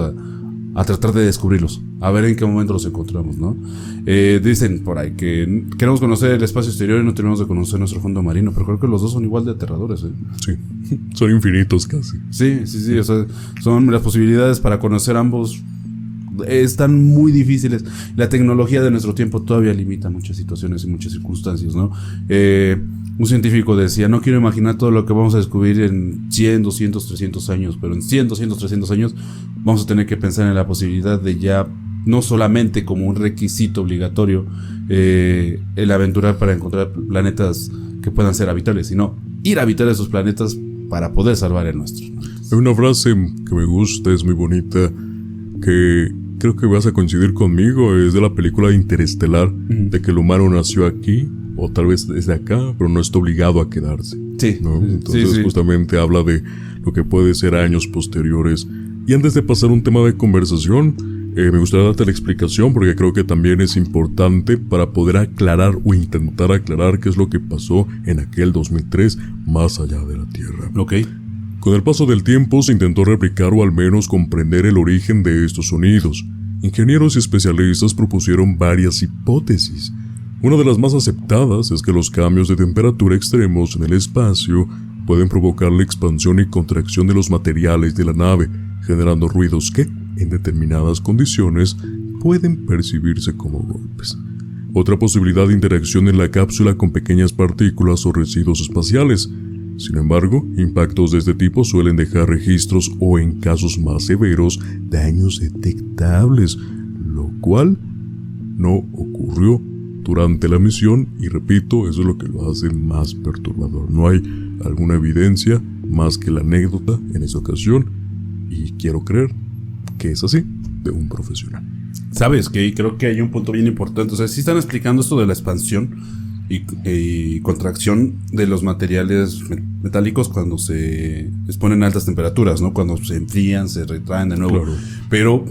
a tratar de descubrirlos, a ver en qué momento los encontramos, ¿no? Dicen por ahí que queremos conocer el espacio exterior y no tenemos de conocer nuestro fondo marino, pero creo que los dos son igual de aterradores, ¿eh? Sí, son infinitos casi. Sí, o sea, son las posibilidades para conocer ambos están muy difíciles. La tecnología de nuestro tiempo todavía limita muchas situaciones y muchas circunstancias, ¿no? Un científico decía, no quiero imaginar todo lo que vamos a descubrir en 100, 200, 300 años, pero en 100, 200, 300 años vamos a tener que pensar en la posibilidad de ya, no solamente como un requisito obligatorio, el aventurar para encontrar planetas que puedan ser habitables, sino ir a habitar esos planetas para poder salvar el nuestro, ¿no? Hay una frase que me gusta, es muy bonita, que creo que vas a coincidir conmigo, es de la película Interestelar, de que el humano nació aquí, o tal vez desde acá, pero no está obligado a quedarse. Sí. ¿No? Entonces Sí. justamente habla de lo que puede ser años posteriores. Y antes de pasar a un tema de conversación, me gustaría darte la explicación porque creo que también es importante para poder aclarar o intentar aclarar qué es lo que pasó en aquel 2003 más allá de la Tierra. Ok. Con el paso del tiempo se intentó replicar o al menos comprender el origen de estos sonidos. Ingenieros y especialistas propusieron varias hipótesis. Una de las más aceptadas es que los cambios de temperatura extremos en el espacio pueden provocar la expansión y contracción de los materiales de la nave, generando ruidos que, en determinadas condiciones, pueden percibirse como golpes. Otra posibilidad de interacción en la cápsula con pequeñas partículas o residuos espaciales. Sin embargo, impactos de este tipo suelen dejar registros o, en casos más severos, daños detectables, lo cual no ocurrió durante la misión y, repito, eso es lo que lo hace más perturbador. No hay alguna evidencia más que la anécdota en esa ocasión y quiero creer que es así, de un profesional. Sabes que creo que hay un punto bien importante, o sea, sí están explicando esto de la expansión y contracción de los materiales metálicos cuando se exponen a altas temperaturas, ¿no? Cuando se enfrían, se retraen de nuevo. Claro. Pero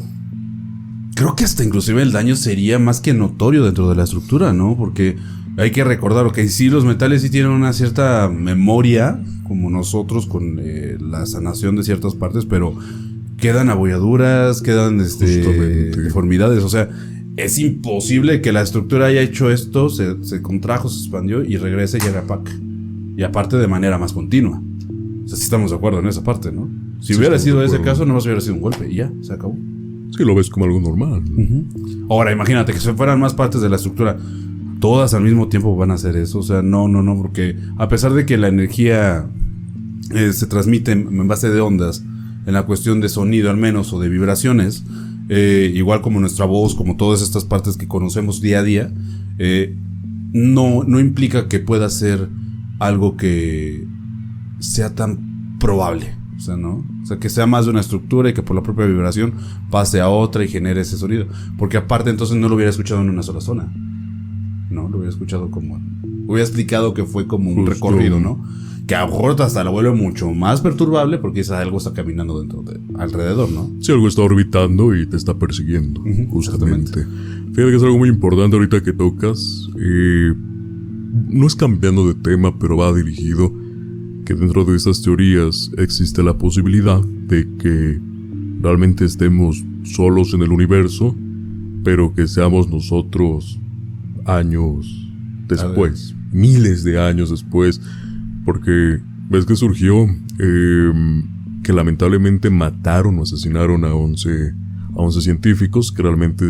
creo que hasta inclusive el daño sería más que notorio dentro de la estructura, ¿no? Porque hay que recordar que sí, los metales sí tienen una cierta memoria, como nosotros con la sanación de ciertas partes, pero quedan abolladuras, quedan deformidades, o sea, es imposible que la estructura haya hecho esto, se contrajo, se expandió y regrese y haga pack. Y aparte de manera más continua. O sea, sí estamos de acuerdo en esa parte, ¿no? Si Sí, hubiera estamos sido de ese acuerdo. caso, no más hubiera sido un golpe y ya, se acabó. Sí, lo ves como algo normal. Ahora, imagínate que se fueran más partes de la estructura. Todas al mismo tiempo van a hacer eso. O sea, no, porque a pesar de que la energía se transmite en base de ondas, en la cuestión de sonido al menos, o de vibraciones, igual como nuestra voz, como todas estas partes que conocemos día a día, no implica que pueda ser algo que sea tan probable. O sea, ¿no? O sea, que sea más de una estructura y que por la propia vibración pase a otra y genere ese sonido. Porque aparte entonces no lo hubiera escuchado en una sola zona. No, lo hubiera escuchado como... Hubiera explicado que fue como un recorrido, ¿no? Que a lo mejor hasta lo vuelve mucho más perturbable porque algo está caminando alrededor, ¿no? Si algo está orbitando y te está persiguiendo, justamente. Fíjate que es algo muy importante ahorita que tocas. No es cambiando de tema, pero va dirigido. Que dentro de estas teorías existe la posibilidad de que realmente estemos solos en el universo, pero que seamos nosotros años después, miles de años después, porque ves que surgió que lamentablemente mataron o asesinaron a 11 científicos que realmente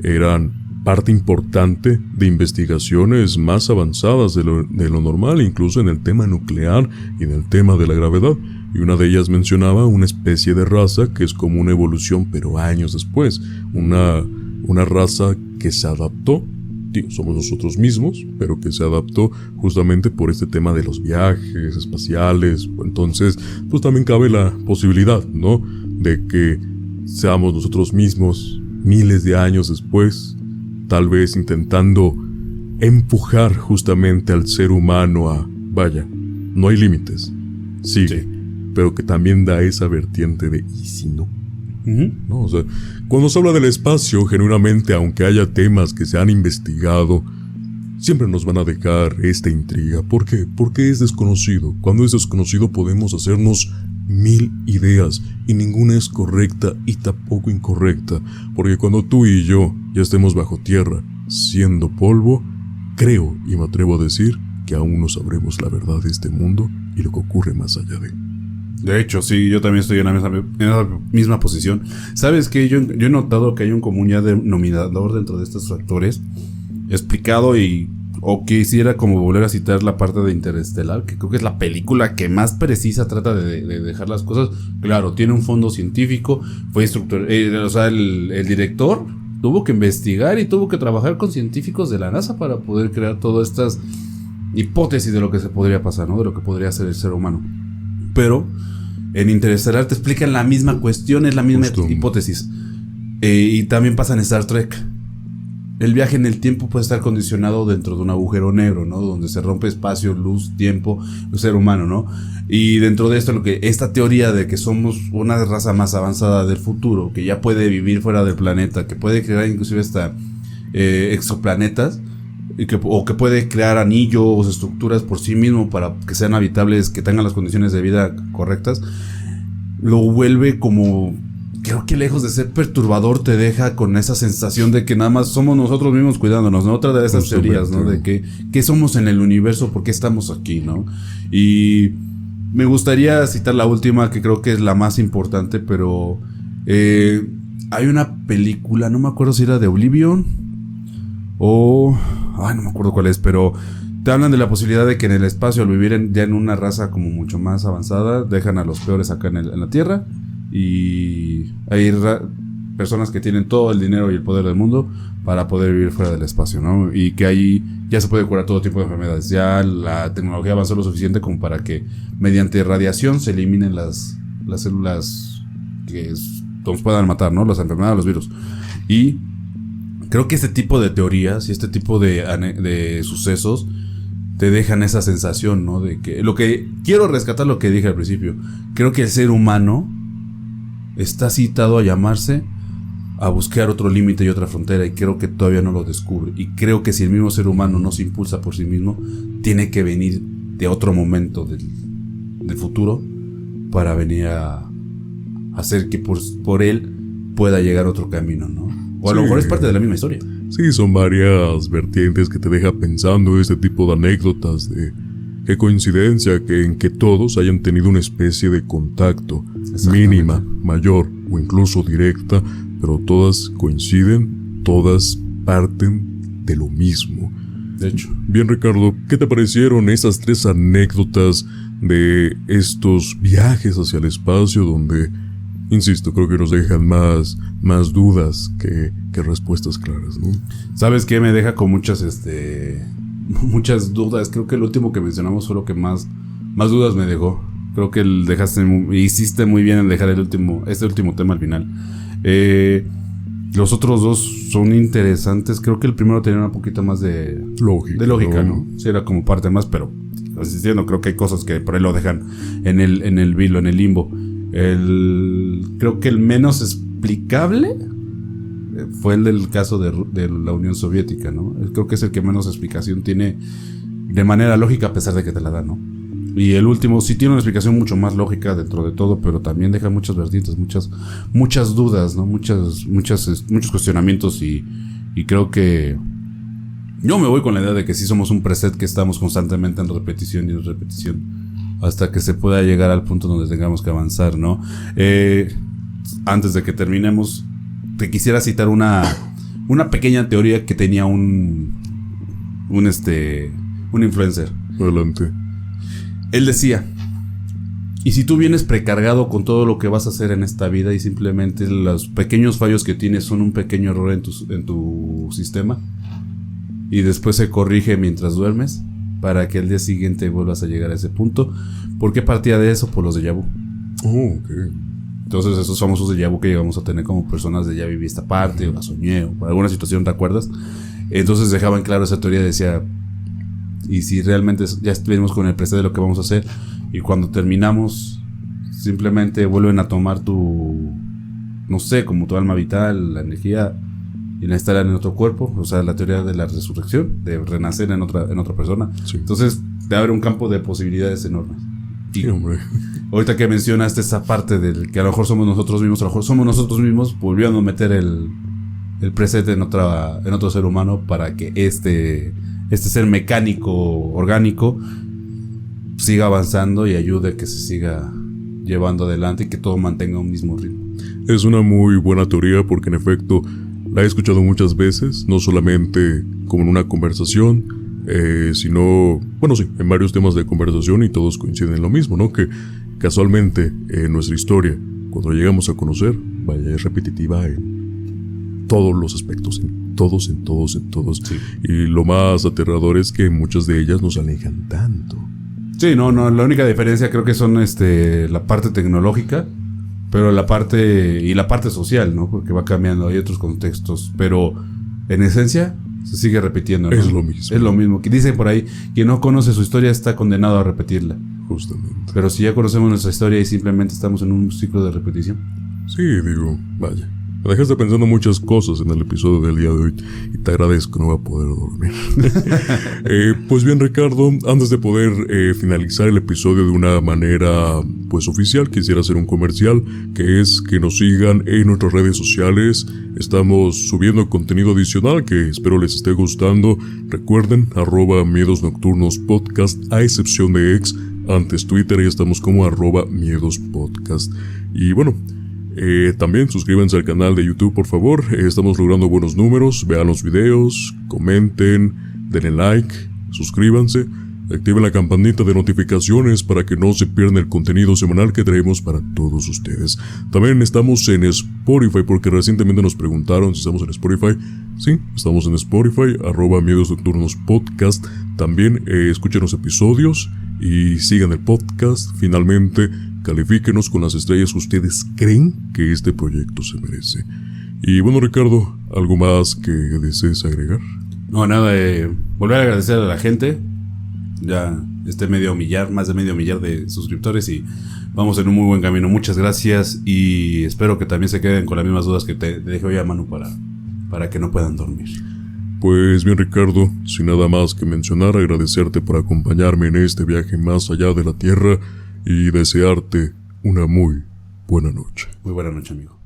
eran parte importante de investigaciones más avanzadas de lo normal, incluso en el tema nuclear y en el tema de la gravedad. Y una de ellas mencionaba una especie de raza que es como una evolución, pero años después. Una raza que se adaptó, somos nosotros mismos, pero que se adaptó justamente por este tema de los viajes espaciales. Entonces, pues también cabe la posibilidad, ¿no? De que seamos nosotros mismos miles de años después, tal vez intentando empujar justamente al ser humano a, vaya, no hay límites, sigue, pero que también da esa vertiente de, ¿y si no? ¿No? O sea, cuando se habla del espacio, genuinamente, aunque haya temas que se han investigado, siempre nos van a dejar esta intriga. ¿Por qué? Porque es desconocido. Cuando es desconocido podemos hacernos 1000 ideas y ninguna es correcta y tampoco incorrecta, porque cuando tú y yo ya estemos bajo tierra, siendo polvo, creo y me atrevo a decir que aún no sabremos la verdad de este mundo y lo que ocurre más allá de. De hecho, sí, yo también estoy en la misma posición. ¿Sabes qué? Yo he notado que hay un común ya denominador dentro de estos factores explicado o quisiera como volver a citar la parte de Interestelar, que creo que es la película que más precisa trata de dejar las cosas. Claro, tiene un fondo científico, fue instructor, o sea, el director tuvo que investigar y tuvo que trabajar con científicos de la NASA para poder crear todas estas hipótesis de lo que se podría pasar, ¿no? De lo que podría ser el ser humano. Pero en Interestelar te explican la misma cuestión, es la misma hipótesis. Y también pasa en Star Trek. El viaje en el tiempo puede estar condicionado dentro de un agujero negro, ¿no? Donde se rompe espacio, luz, tiempo, el ser humano, ¿no? Y dentro de esto, esta teoría de que somos una raza más avanzada del futuro, que ya puede vivir fuera del planeta, que puede crear inclusive hasta exoplanetas, o que puede crear anillos o estructuras por sí mismo para que sean habitables, que tengan las condiciones de vida correctas, lo vuelve como, creo que lejos de ser perturbador, te deja con esa sensación de que nada más somos nosotros mismos cuidándonos, ¿no? Otra de esas teorías, ¿no? De que somos en el universo, ¿por qué estamos aquí, no? Y me gustaría citar la última, que creo que es la más importante, pero hay una película, no me acuerdo si era de Oblivion o no me acuerdo cuál es, pero te hablan de la posibilidad de que en el espacio, al vivir ya en una raza como mucho más avanzada, dejan a los peores acá en la Tierra, y hay personas que tienen todo el dinero y el poder del mundo para poder vivir fuera del espacio, ¿no? Y que ahí ya se puede curar todo tipo de enfermedades. Ya la tecnología avanzó lo suficiente como para que mediante radiación se eliminen las células que nos puedan matar, ¿no? Las enfermedades, los virus. Y creo que este tipo de teorías y este tipo de sucesos te dejan esa sensación, ¿no? De que lo que quiero rescatar, lo que dije al principio, creo que el ser humano está citado a llamarse a buscar otro límite y otra frontera, y creo que todavía no lo descubre. Y creo que si el mismo ser humano no se impulsa por sí mismo, tiene que venir de otro momento del futuro para venir a hacer que por él pueda llegar otro camino, ¿no? O a lo mejor es parte de la misma historia. Sí, son varias vertientes que te deja pensando este tipo de anécdotas de qué coincidencia en que todos hayan tenido una especie de contacto mínima, mayor o incluso directa, pero todas coinciden, todas parten de lo mismo. De hecho. Bien, Ricardo, ¿qué te parecieron esas 3 anécdotas de estos viajes hacia el espacio donde, insisto, creo que nos dejan más dudas que respuestas claras, ¿no? ¿Sabes qué? Me deja con muchas muchas dudas. Creo que el último que mencionamos fue lo que más dudas me dejó. Creo que hiciste muy bien en dejar este último tema al final. Los otros dos son interesantes. Creo que el primero tenía un poquito más de lógica, ¿no? Sí, era como parte más, pero insistiendo, creo que hay cosas que por ahí lo dejan en el vilo, en el limbo. Creo que el menos explicable fue el del caso de la Unión Soviética, ¿no? Creo que es el que menos explicación tiene de manera lógica, a pesar de que te la da, ¿no? Y el último sí tiene una explicación mucho más lógica dentro de todo, pero también deja muchas vertientes, muchas dudas, ¿no? Muchos cuestionamientos, y creo que yo me voy con la idea de que sí somos un preset que estamos constantemente en repetición y en repetición hasta que se pueda llegar al punto donde tengamos que avanzar, ¿no? Antes de que terminemos, te quisiera citar una pequeña teoría que tenía un influencer. Adelante. Él decía: ¿y si tú vienes precargado con todo lo que vas a hacer en esta vida y simplemente los pequeños fallos que tienes son un pequeño error en tu sistema, y después se corrige mientras duermes para que al día siguiente vuelvas a llegar a ese punto? ¿Por qué partía de eso? Por los déjà vu. Ok. Entonces esos famosos déjà vu que llegamos a tener como personas de ya viví esta parte, o la soñé, o por alguna situación, ¿te acuerdas? Entonces dejaban claro esa teoría, decía: y si realmente ya estuvimos con el presente de lo que vamos a hacer, y cuando terminamos simplemente vuelven a tomar como tu alma vital, la energía, y la instalan en otro cuerpo, o sea, la teoría de la resurrección, de renacer en otra persona. Sí. Entonces te abre un campo de posibilidades enormes. Sí, hombre. ahorita que mencionaste esa parte del que a lo mejor somos nosotros mismos, volviendo a meter el preset en otro ser humano para que este ser mecánico, orgánico, siga avanzando y ayude a que se siga llevando adelante y que todo mantenga un mismo ritmo. Es una muy buena teoría porque en efecto la he escuchado muchas veces, no solamente como en una conversación, sino, bueno, sí, en varios temas de conversación, y todos coinciden en lo mismo, ¿no? Que casualmente en nuestra historia, cuando llegamos a conocer, vaya, es repetitiva en todos los aspectos, en todos. Sí. Y lo más aterrador es que muchas de ellas nos alejan tanto. Sí, no, la única diferencia creo que son la parte tecnológica, pero la parte social, ¿no? Porque va cambiando, hay otros contextos, pero en esencia se sigue repitiendo, ¿no? Es lo mismo. Es lo mismo. Que dicen por ahí, quien no conoce su historia está condenado a repetirla. Justamente. Pero si ya conocemos nuestra historia y simplemente estamos en un ciclo de repetición. Sí, digo, vaya. Me dejaste pensando muchas cosas en el episodio del día de hoy y te agradezco, no voy a poder dormir. Pues bien, Ricardo, antes de poder finalizar el episodio de una manera pues oficial, quisiera hacer un comercial, que es que nos sigan en nuestras redes sociales. Estamos subiendo contenido adicional que espero les esté gustando. Recuerden, @miedosnocturnospodcast, a excepción de X. Antes Twitter, ya estamos como @miedospodcast. Y bueno, también suscríbanse al canal de YouTube, por favor. Estamos logrando buenos números. Vean los videos, comenten, denle like, suscríbanse, activen la campanita de notificaciones para que no se pierdan el contenido semanal que traemos para todos ustedes. También estamos en Spotify, porque recientemente nos preguntaron si estamos en Spotify. Sí, estamos en Spotify, @miedosnocturnospodcast. También escuchen los episodios y sigan el podcast. Finalmente, califíquenos con las estrellas que ustedes creen que este proyecto se merece. Y bueno, Ricardo, ¿algo más que desees agregar? No, nada, volver a agradecer a la gente. Ya más de medio millar de suscriptores y vamos en un muy buen camino. Muchas gracias y espero que también se queden con las mismas dudas que te dejé hoy a Manu para que no puedan dormir. Pues bien, Ricardo, sin nada más que mencionar, agradecerte por acompañarme en este viaje más allá de la Tierra y desearte una muy buena noche. Muy buena noche, amigo.